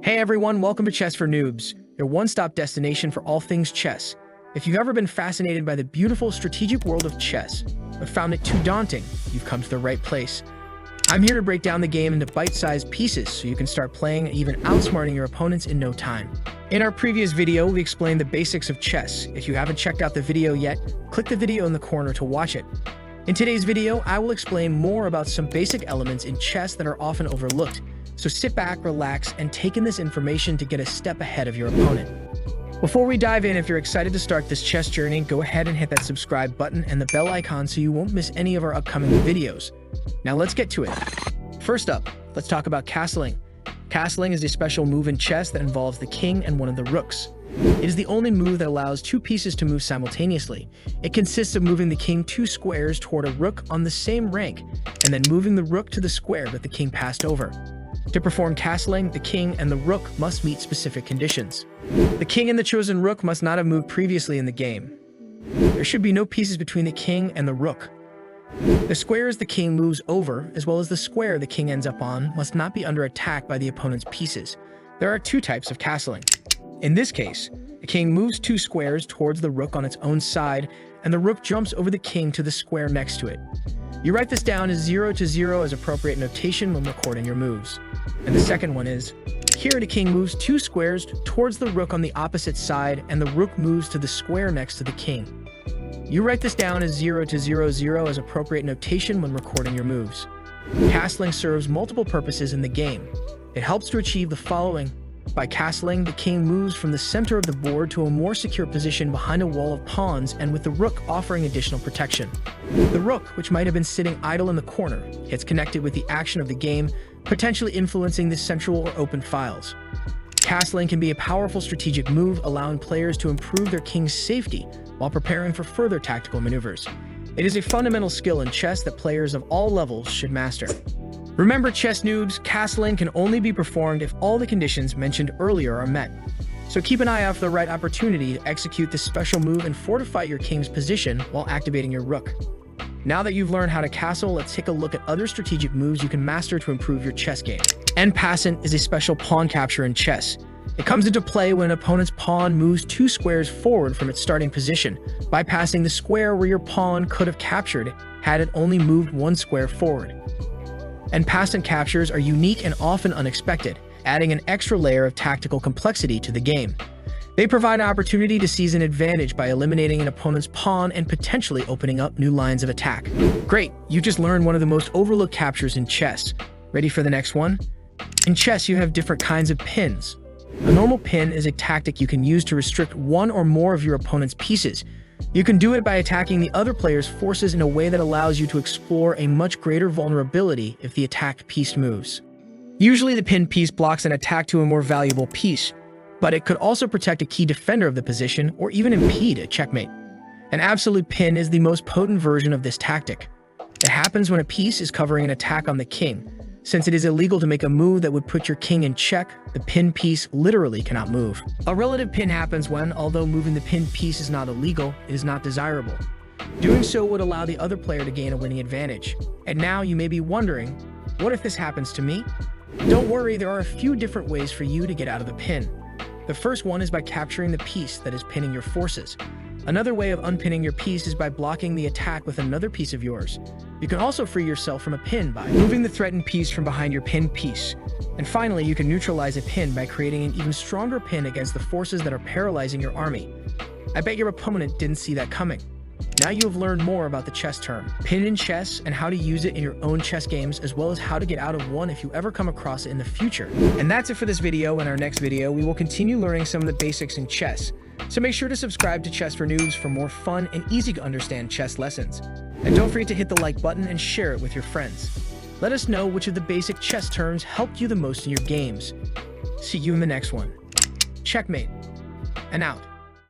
Hey everyone, welcome to Chessfornoobz, your one-stop destination for all things chess. If you've ever been fascinated by the beautiful strategic world of chess, but found it too daunting, you've come to the right place. I'm here to break down the game into bite-sized pieces so you can start playing and even outsmarting your opponents in no time. In our previous video, we explained the basics of chess. If you haven't checked out the video yet, click the video in the corner to watch it. In today's video, I will explain more about some basic elements in chess that are often overlooked. So sit back, relax, and take in this information to get a step ahead of your opponent. Before we dive in, if you're excited to start this chess journey, go ahead and hit that subscribe button and the bell icon so you won't miss any of our upcoming videos. Now let's get to it. First up, let's talk about castling. Castling is a special move in chess that involves the king and one of the rooks. It is the only move that allows two pieces to move simultaneously. It consists of moving the king 2 squares toward a rook on the same rank, and then moving the rook to the square that the king passed over. To perform castling, the king and the rook must meet specific conditions. The king and the chosen rook must not have moved previously in the game. There should be no pieces between the king and the rook. The squares the king moves over, as well as the square the king ends up on, must not be under attack by the opponent's pieces. There are 2 types of castling. In this case, the king moves 2 squares towards the rook on its own side, and the rook jumps over the king to the square next to it. You write this down as 0 to 0 as appropriate notation when recording your moves. And the second one is, here the king moves 2 squares towards the rook on the opposite side, and the rook moves to the square next to the king. You write this down as 0 to 0, 0 as appropriate notation when recording your moves. Castling serves multiple purposes in the game. It helps to achieve the following. By castling, the king moves from the center of the board to a more secure position behind a wall of pawns, and with the rook offering additional protection. The rook, which might have been sitting idle in the corner, gets connected with the action of the game, potentially influencing the central or open files. Castling can be a powerful strategic move, allowing players to improve their king's safety while preparing for further tactical maneuvers. It is a fundamental skill in chess that players of all levels should master. Remember, chess noobs, castling can only be performed if all the conditions mentioned earlier are met. So keep an eye out for the right opportunity to execute this special move and fortify your king's position while activating your rook. Now that you've learned how to castle, let's take a look at other strategic moves you can master to improve your chess game. En passant is a special pawn capture in chess. It comes into play when an opponent's pawn moves 2 squares forward from its starting position, bypassing the square where your pawn could have captured had it only moved 1 square forward. En passant captures are unique and often unexpected, adding an extra layer of tactical complexity to the game. They provide an opportunity to seize an advantage by eliminating an opponent's pawn and potentially opening up new lines of attack. Great, you just learned one of the most overlooked captures in chess. Ready for the next one? In chess, you have different kinds of pins. A normal pin is a tactic you can use to restrict one or more of your opponent's pieces. You can do it by attacking the other player's forces in a way that allows you to explore a much greater vulnerability if the attacked piece moves. Usually the pinned piece blocks an attack to a more valuable piece, but it could also protect a key defender of the position or even impede a checkmate. An absolute pin is the most potent version of this tactic. It happens when a piece is covering an attack on the king. Since it is illegal to make a move that would put your king in check, the pinned piece literally cannot move. A relative pin happens when, although moving the pinned piece is not illegal, it is not desirable. Doing so would allow the other player to gain a winning advantage. And now you may be wondering, what if this happens to me? Don't worry, there are a few different ways for you to get out of the pin. The first one is by capturing the piece that is pinning your forces. Another way of unpinning your piece is by blocking the attack with another piece of yours. You can also free yourself from a pin by moving the threatened piece from behind your pinned piece. And finally, you can neutralize a pin by creating an even stronger pin against the forces that are paralyzing your army. I bet your opponent didn't see that coming. Now you have learned more about the chess term, pin in chess, and how to use it in your own chess games, as well as how to get out of one if you ever come across it in the future. And that's it for this video. In our next video, we will continue learning some of the basics in chess. So make sure to subscribe to Chessfornoobz for more fun and easy to understand chess lessons. And don't forget to hit the like button and share it with your friends. Let us know which of the basic chess terms helped you the most in your games. See you in the next one. Checkmate. And out.